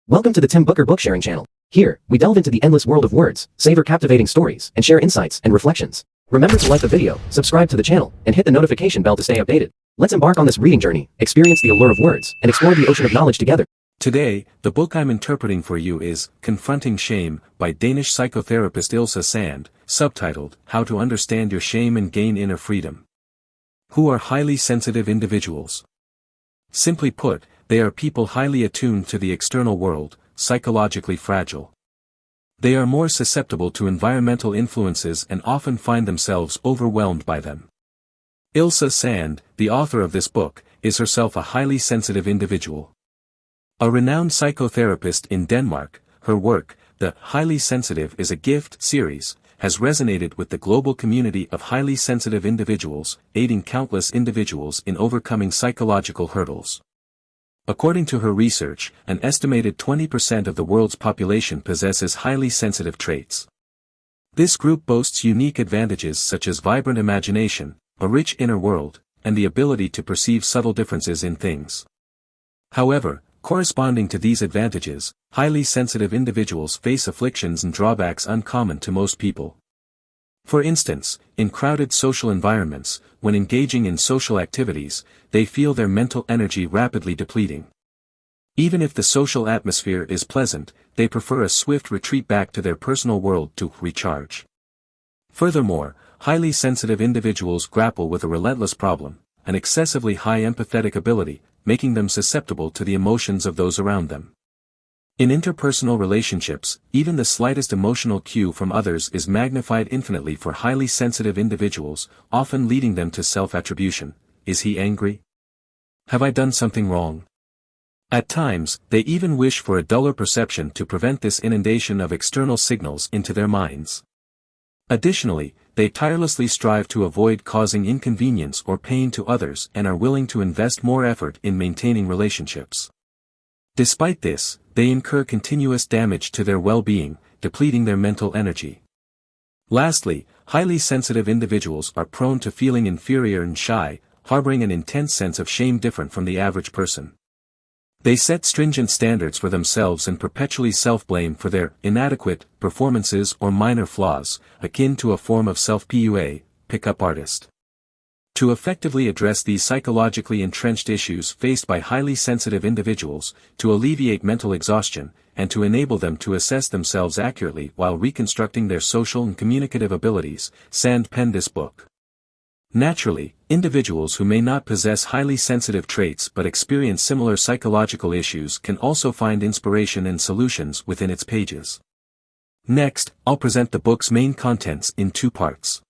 Welcome to the Tim Booker Book Sharing Channel. Here, we delve into the endless world of words, savor captivating stories, and share insights and reflections. Remember to like the video, subscribe to the channel, and hit the notification bell to stay updated. Let's embark on this reading journey, experience the allure of words, and explore the ocean of knowledge together. Today, the book I'm interpreting for you is Confronting Shame by Danish psychotherapist Ilse Sand, subtitled, How to Understand Your Shame and Gain Inner Freedom. Who are highly sensitive individuals? Simply put, they are people highly attuned to the external world, psychologically fragile. They are more susceptible to environmental influences and often find themselves overwhelmed by them. Ilse Sand, the author of this book, is herself a highly sensitive individual. A renowned psychotherapist in Denmark, her work, The Highly Sensitive is a Gift series, has resonated with the global community of highly sensitive individuals, aiding countless individuals in overcoming psychological hurdles. According to her research, an estimated 20% of the world's population possesses highly sensitive traits. This group boasts unique advantages such as vibrant imagination, a rich inner world, and the ability to perceive subtle differences in things. However, corresponding to these advantages, highly sensitive individuals face afflictions and drawbacks uncommon to most people. For instance, in crowded social environments, when engaging in social activities, they feel their mental energy rapidly depleting. Even if the social atmosphere is pleasant, they prefer a swift retreat back to their personal world to recharge. Furthermore, highly sensitive individuals grapple with a relentless problem, an excessively high empathetic ability, making them susceptible to the emotions of those around them. In interpersonal relationships, even the slightest emotional cue from others is magnified infinitely for highly sensitive individuals, often leading them to self-attribution. Is he angry? Have I done something wrong? At times, they even wish for a duller perception to prevent this inundation of external signals into their minds. Additionally, they tirelessly strive to avoid causing inconvenience or pain to others and are willing to invest more effort in maintaining relationships. Despite this, they incur continuous damage to their well-being, depleting their mental energy. Lastly, highly sensitive individuals are prone to feeling inferior and shy, harboring an intense sense of shame different from the average person. They set stringent standards for themselves and perpetually self-blame for their inadequate performances or minor flaws, akin to a form of self-PUA, pick-up artist. To effectively address these psychologically entrenched issues faced by highly sensitive individuals, to alleviate mental exhaustion, and to enable them to assess themselves accurately while reconstructing their social and communicative abilities, Sand penned this book. Naturally, individuals who may not possess highly sensitive traits but experience similar psychological issues can also find inspiration and solutions within its pages. Next, I'll present the book's main contents in two parts.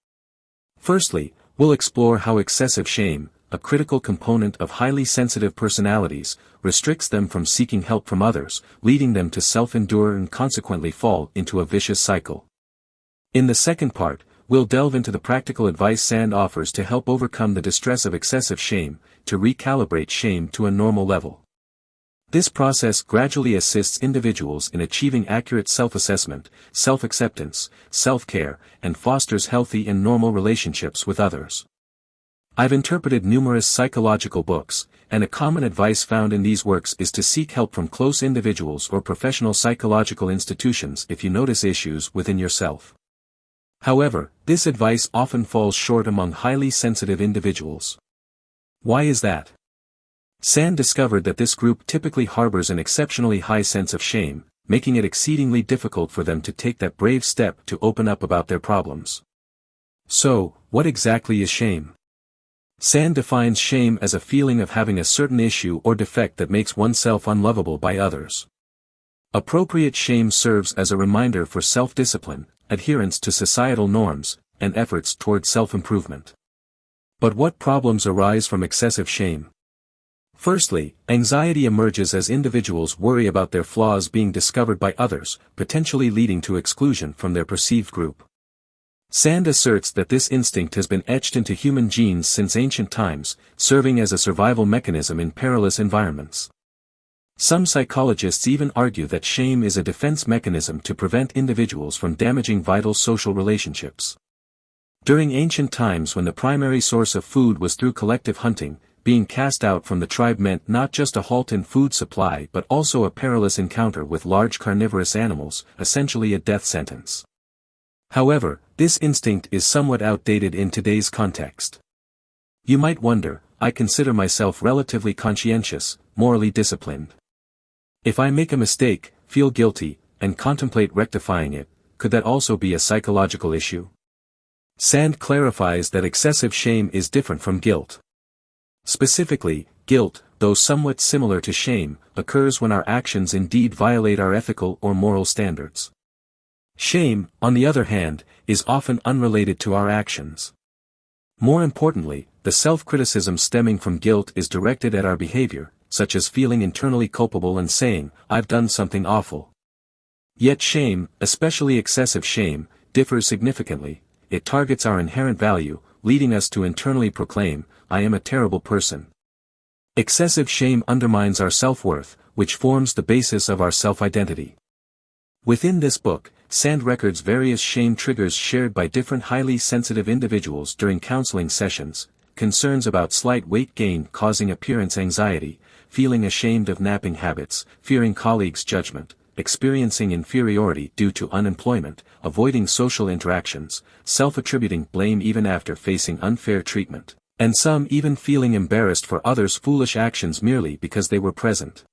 Firstly, we'll explore how excessive shame, a critical component of highly sensitive personalities, restricts them from seeking help from others, leading them to self-endure and consequently fall into a vicious cycle. In the second part, we'll delve into the practical advice Sand offers to help overcome the distress of excessive shame, to recalibrate shame to a normal level. This process gradually assists individuals in achieving accurate self-assessment, self-acceptance, self-care, and fosters healthy and normal relationships with others. I've interpreted numerous psychological books, and a common advice found in these works is to seek help from close individuals or professional psychological institutions if you notice issues within yourself. However, this advice often falls short among highly sensitive individuals. Why is that? Sand discovered that this group typically harbors an exceptionally high sense of shame, making it exceedingly difficult for them to take that brave step to open up about their problems. So, what exactly is shame? Sand defines shame as a feeling of having a certain issue or defect that makes oneself unlovable by others. Appropriate shame serves as a reminder for self-discipline, adherence to societal norms, and efforts toward self-improvement. But what problems arise from excessive shame? Firstly, anxiety emerges as individuals worry about their flaws being discovered by others, potentially leading to exclusion from their perceived group. Sand asserts that this instinct has been etched into human genes since ancient times, serving as a survival mechanism in perilous environments. Some psychologists even argue that shame is a defense mechanism to prevent individuals from damaging vital social relationships. During ancient times when the primary source of food was through collective hunting, being cast out from the tribe meant not just a halt in food supply but also a perilous encounter with large carnivorous animals, essentially a death sentence. However, this instinct is somewhat outdated in today's context. You might wonder, I consider myself relatively conscientious, morally disciplined. If I make a mistake, feel guilty, and contemplate rectifying it, could that also be a psychological issue? Sand clarifies that excessive shame is different from guilt. Specifically, guilt, though somewhat similar to shame, occurs when our actions indeed violate our ethical or moral standards. Shame, on the other hand, is often unrelated to our actions. More importantly, the self-criticism stemming from guilt is directed at our behavior, such as feeling internally culpable and saying, "I've done something awful." Yet shame, especially excessive shame, differs significantly. It targets our inherent value, leading us to internally proclaim, "I am a terrible person." Excessive shame undermines our self-worth, which forms the basis of our self-identity. Within this book, Sand records various shame triggers shared by different highly sensitive individuals during counseling sessions: concerns about slight weight gain causing appearance anxiety, feeling ashamed of napping habits, fearing colleagues' judgment, experiencing inferiority due to unemployment, avoiding social interactions, self-attributing blame even after facing unfair treatment, and some even feeling embarrassed for others' foolish actions merely because they were present.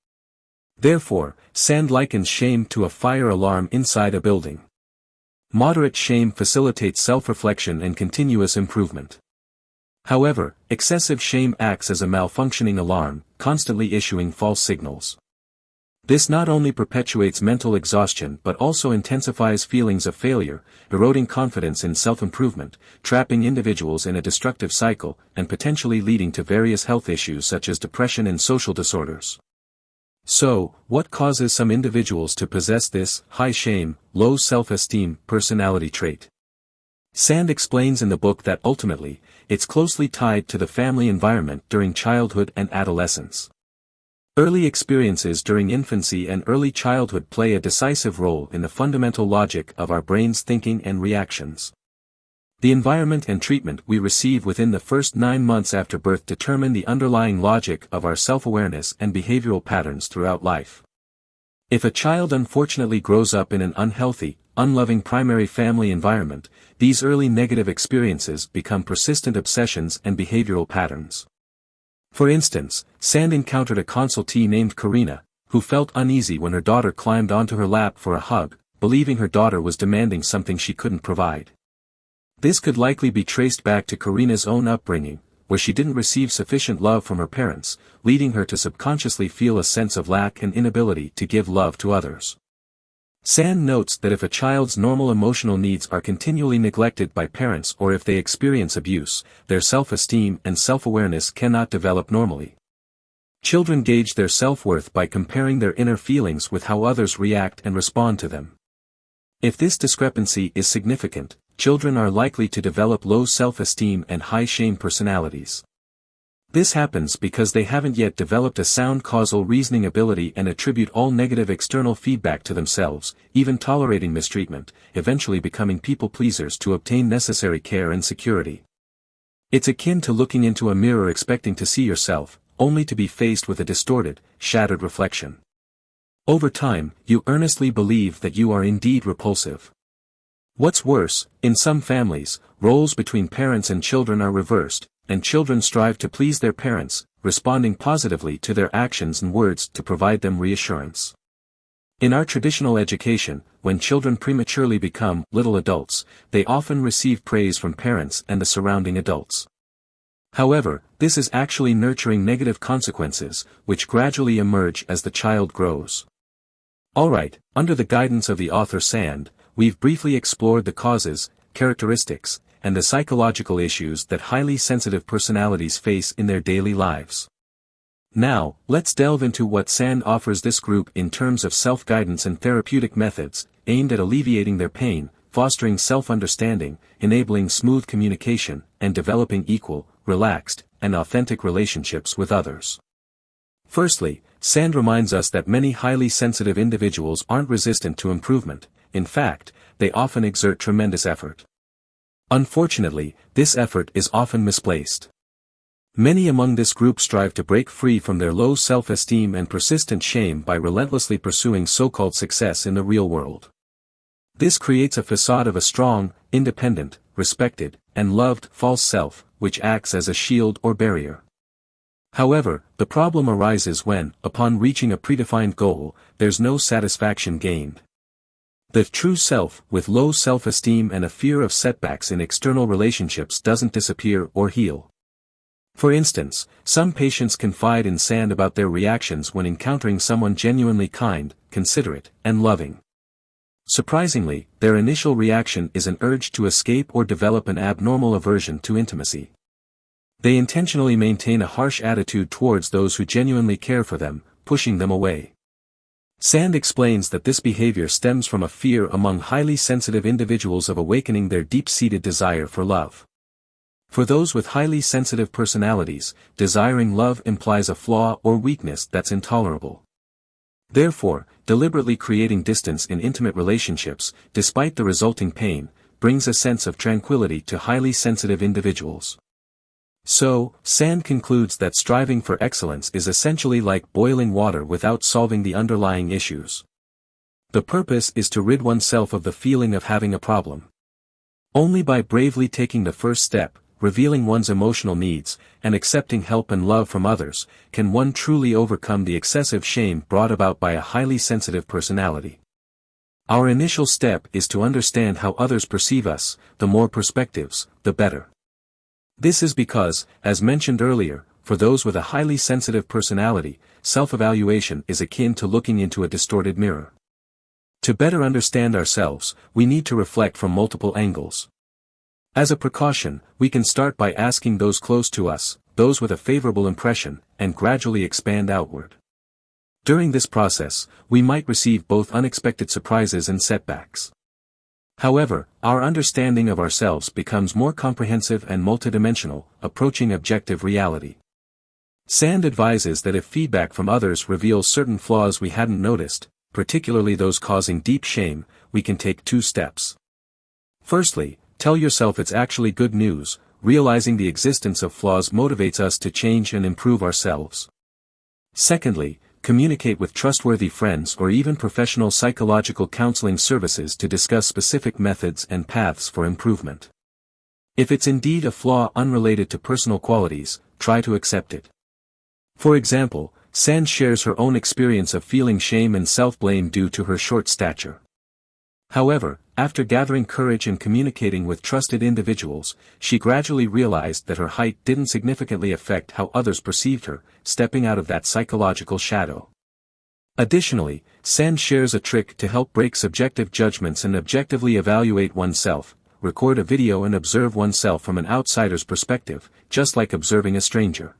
Therefore, Sand likens shame to a fire alarm inside a building. Moderate shame facilitates self-reflection and continuous improvement. However, excessive shame acts as a malfunctioning alarm, constantly issuing false signals. This not only perpetuates mental exhaustion but also intensifies feelings of failure, eroding confidence in self-improvement, trapping individuals in a destructive cycle, and potentially leading to various health issues such as depression and social disorders. So, what causes some individuals to possess this high shame, low self-esteem personality trait? Sand explains in the book that ultimately, it's closely tied to the family environment during childhood and adolescence. Early experiences during infancy and early childhood play a decisive role in the fundamental logic of our brain's thinking and reactions. The environment and treatment we receive within the first 9 months after birth determine the underlying logic of our self-awareness and behavioral patterns throughout life. If a child unfortunately grows up in an unhealthy, unloving primary family environment, these early negative experiences become persistent obsessions and behavioral patterns. For instance, Sand encountered a consultee named Karina, who felt uneasy when her daughter climbed onto her lap for a hug, believing her daughter was demanding something she couldn't provide. This could likely be traced back to Karina's own upbringing, where she didn't receive sufficient love from her parents, leading her to subconsciously feel a sense of lack and inability to give love to others. Sand notes that if a child's normal emotional needs are continually neglected by parents or if they experience abuse, their self-esteem and self-awareness cannot develop normally. Children gauge their self-worth by comparing their inner feelings with how others react and respond to them. If this discrepancy is significant, children are likely to develop low self-esteem and high shame personalities. This happens because they haven't yet developed a sound causal reasoning ability and attribute all negative external feedback to themselves, even tolerating mistreatment, eventually becoming people pleasers to obtain necessary care and security. It's akin to looking into a mirror expecting to see yourself, only to be faced with a distorted, shattered reflection. Over time, you earnestly believe that you are indeed repulsive. What's worse, in some families, roles between parents and children are reversed, and children strive to please their parents, responding positively to their actions and words to provide them reassurance. In our traditional education, when children prematurely become little adults, they often receive praise from parents and the surrounding adults. However, this is actually nurturing negative consequences, which gradually emerge as the child grows. Alright, under the guidance of the author Sand, we've briefly explored the causes, characteristics, and the psychological issues that highly sensitive personalities face in their daily lives. Now, let's delve into what Sand offers this group in terms of self-guidance and therapeutic methods, aimed at alleviating their pain, fostering self-understanding, enabling smooth communication, and developing equal, relaxed, and authentic relationships with others. Firstly, Sand reminds us that many highly sensitive individuals aren't resistant to improvement. In fact, they often exert tremendous effort. Unfortunately, this effort is often misplaced. Many among this group strive to break free from their low self-esteem and persistent shame by relentlessly pursuing so-called success in the real world. This creates a facade of a strong, independent, respected, and loved false self, which acts as a shield or barrier. However, the problem arises when, upon reaching a predefined goal, there's no satisfaction gained. The true self, with low self-esteem and a fear of setbacks in external relationships, doesn't disappear or heal. For instance, some patients confide in Sand about their reactions when encountering someone genuinely kind, considerate, and loving. Surprisingly, their initial reaction is an urge to escape or develop an abnormal aversion to intimacy. They intentionally maintain a harsh attitude towards those who genuinely care for them, pushing them away. Sand explains that this behavior stems from a fear among highly sensitive individuals of awakening their deep-seated desire for love. For those with highly sensitive personalities, desiring love implies a flaw or weakness that's intolerable. Therefore, deliberately creating distance in intimate relationships, despite the resulting pain, brings a sense of tranquility to highly sensitive individuals. So, Sand concludes that striving for excellence is essentially like boiling water without solving the underlying issues. The purpose is to rid oneself of the feeling of having a problem. Only by bravely taking the first step, revealing one's emotional needs, and accepting help and love from others, can one truly overcome the excessive shame brought about by a highly sensitive personality. Our initial step is to understand how others perceive us. The more perspectives, the better. This is because, as mentioned earlier, for those with a highly sensitive personality, self-evaluation is akin to looking into a distorted mirror. To better understand ourselves, we need to reflect from multiple angles. As a precaution, we can start by asking those close to us, those with a favorable impression, and gradually expand outward. During this process, we might receive both unexpected surprises and setbacks. However, our understanding of ourselves becomes more comprehensive and multidimensional, approaching objective reality. Sand advises that if feedback from others reveals certain flaws we hadn't noticed, particularly those causing deep shame, we can take 2 steps. Firstly, tell yourself it's actually good news. Realizing the existence of flaws motivates us to change and improve ourselves. Secondly, communicate with trustworthy friends or even professional psychological counseling services to discuss specific methods and paths for improvement. If it's indeed a flaw unrelated to personal qualities, try to accept it. For example, Sand shares her own experience of feeling shame and self-blame due to her short stature. However, after gathering courage and communicating with trusted individuals, she gradually realized that her height didn't significantly affect how others perceived her, stepping out of that psychological shadow. Additionally, Sand shares a trick to help break subjective judgments and objectively evaluate oneself. Record a video and observe oneself from an outsider's perspective, just like observing a stranger.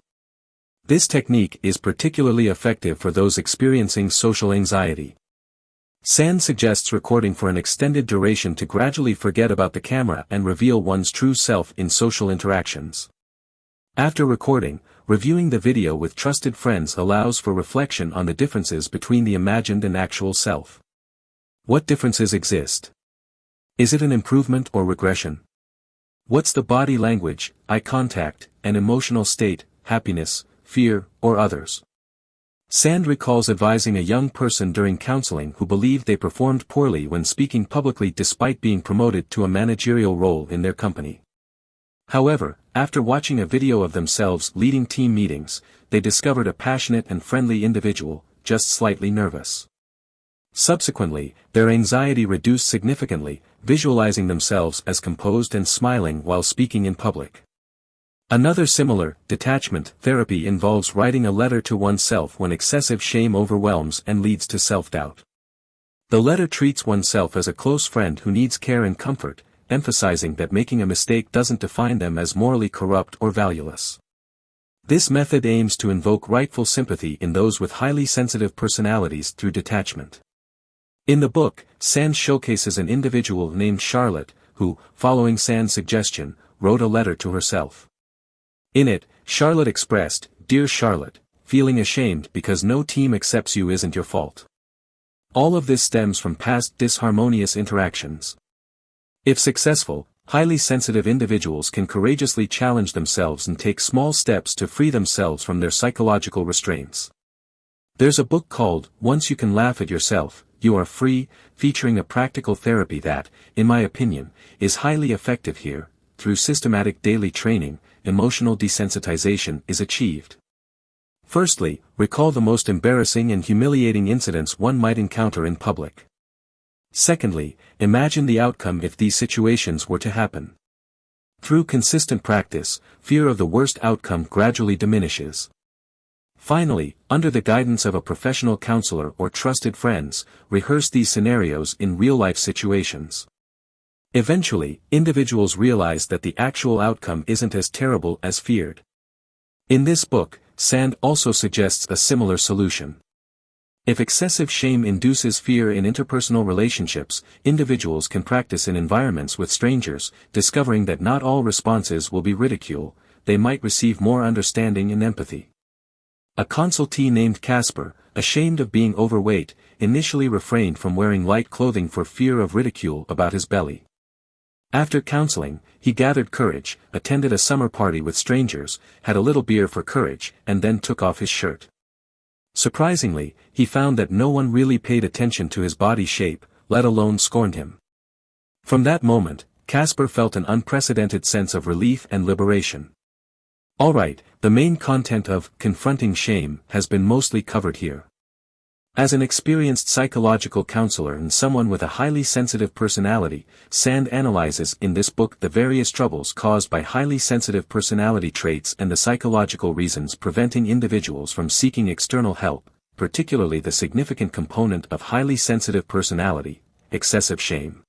This technique is particularly effective for those experiencing social anxiety. Sand suggests recording for an extended duration to gradually forget about the camera and reveal one's true self in social interactions. After recording, reviewing the video with trusted friends allows for reflection on the differences between the imagined and actual self. What differences exist? Is it an improvement or regression? What's the body language, eye contact, and emotional state, happiness, fear, or others? Sand recalls advising a young person during counseling who believed they performed poorly when speaking publicly despite being promoted to a managerial role in their company. However, after watching a video of themselves leading team meetings, they discovered a passionate and friendly individual, just slightly nervous. Subsequently, their anxiety reduced significantly, visualizing themselves as composed and smiling while speaking in public. Another similar, detachment, therapy involves writing a letter to oneself when excessive shame overwhelms and leads to self-doubt. The letter treats oneself as a close friend who needs care and comfort, emphasizing that making a mistake doesn't define them as morally corrupt or valueless. This method aims to invoke rightful sympathy in those with highly sensitive personalities through detachment. In the book, Sand showcases an individual named Charlotte, who, following Sand's suggestion, wrote a letter to herself. In it, Charlotte expressed, "Dear Charlotte, feeling ashamed because no team accepts you isn't your fault. All of this stems from past disharmonious interactions. If successful, highly sensitive individuals can courageously challenge themselves and take small steps to free themselves from their psychological restraints. There's a book called Once You Can Laugh at Yourself, You Are Free, featuring a practical therapy that, in my opinion, is highly effective here. Through systematic daily training, emotional desensitization is achieved. Firstly, recall the most embarrassing and humiliating incidents one might encounter in public. Secondly, imagine the outcome if these situations were to happen. Through consistent practice, fear of the worst outcome gradually diminishes. Finally, under the guidance of a professional counselor or trusted friends, rehearse these scenarios in real-life situations. Eventually, individuals realize that the actual outcome isn't as terrible as feared. In this book, Sand also suggests a similar solution. If excessive shame induces fear in interpersonal relationships, individuals can practice in environments with strangers, discovering that not all responses will be ridicule, they might receive more understanding and empathy. A consultee named Casper, ashamed of being overweight, initially refrained from wearing light clothing for fear of ridicule about his belly. After counseling, he gathered courage, attended a summer party with strangers, had a little beer for courage, and then took off his shirt. Surprisingly, he found that no one really paid attention to his body shape, let alone scorned him. From that moment, Casper felt an unprecedented sense of relief and liberation. Alright, the main content of Confronting Shame has been mostly covered here. As an experienced psychological counselor and someone with a highly sensitive personality, Sand analyzes in this book the various troubles caused by highly sensitive personality traits and the psychological reasons preventing individuals from seeking external help, particularly the significant component of highly sensitive personality, excessive shame.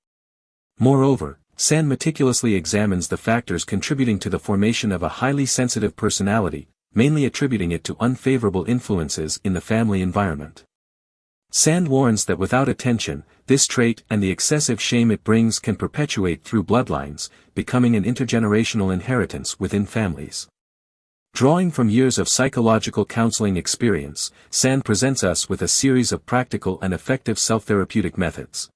Moreover, Sand meticulously examines the factors contributing to the formation of a highly sensitive personality, mainly attributing it to unfavorable influences in the family environment. Sand warns that without attention, this trait and the excessive shame it brings can perpetuate through bloodlines, becoming an intergenerational inheritance within families. Drawing from years of psychological counseling experience, Sand presents us with a series of practical and effective self-therapeutic methods.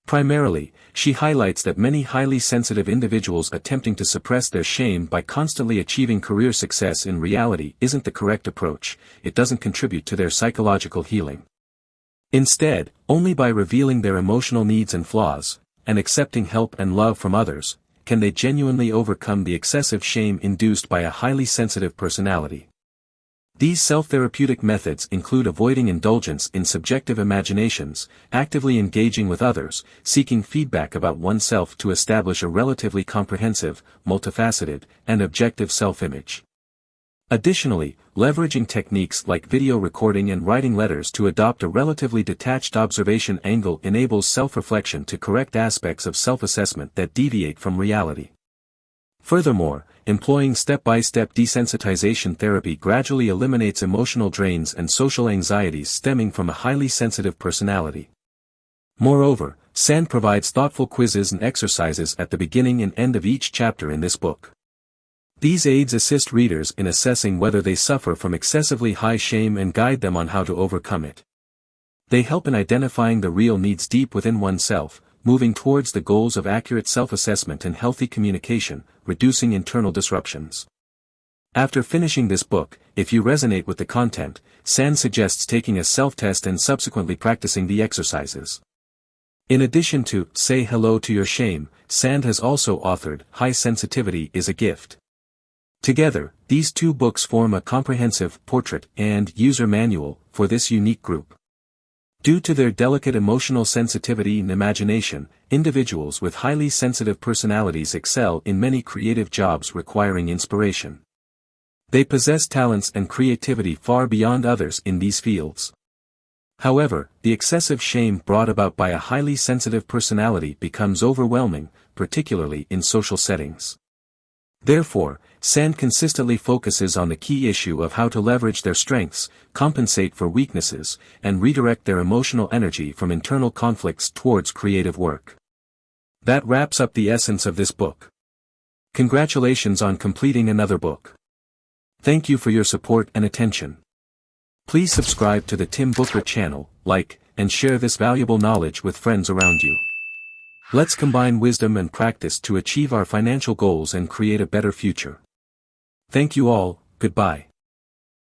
Primarily, she highlights that many highly sensitive individuals attempting to suppress their shame by constantly achieving career success in reality isn't the correct approach, it doesn't contribute to their psychological healing. Instead, only by revealing their emotional needs and flaws, and accepting help and love from others, can they genuinely overcome the excessive shame induced by a highly sensitive personality. These self-therapeutic methods include avoiding indulgence in subjective imaginations, actively engaging with others, seeking feedback about oneself to establish a relatively comprehensive, multifaceted, and objective self-image. Additionally, leveraging techniques like video recording and writing letters to adopt a relatively detached observation angle enables self-reflection to correct aspects of self-assessment that deviate from reality. Furthermore, employing step-by-step desensitization therapy gradually eliminates emotional drains and social anxieties stemming from a highly sensitive personality. Moreover, Sand provides thoughtful quizzes and exercises at the beginning and end of each chapter in this book. These aids assist readers in assessing whether they suffer from excessively high shame and guide them on how to overcome it. They help in identifying the real needs deep within oneself, moving towards the goals of accurate self-assessment and healthy communication, reducing internal disruptions. After finishing this book, if you resonate with the content, Sand suggests taking a self-test and subsequently practicing the exercises. In addition to Say Hello to Your Shame, Sand has also authored High Sensitivity is a Gift. Together, these two books form a comprehensive portrait and user manual for this unique group. Due to their delicate emotional sensitivity and imagination, individuals with highly sensitive personalities excel in many creative jobs requiring inspiration. They possess talents and creativity far beyond others in these fields. However, the excessive shame brought about by a highly sensitive personality becomes overwhelming, particularly in social settings. Therefore, Sand consistently focuses on the key issue of how to leverage their strengths, compensate for weaknesses, and redirect their emotional energy from internal conflicts towards creative work. That wraps up the essence of this book. Congratulations on completing another book. Thank you for your support and attention. Please subscribe to the Tim Booker channel, like, and share this valuable knowledge with friends around you. Let's combine wisdom and practice to achieve our financial goals and create a better future. Thank you all, goodbye.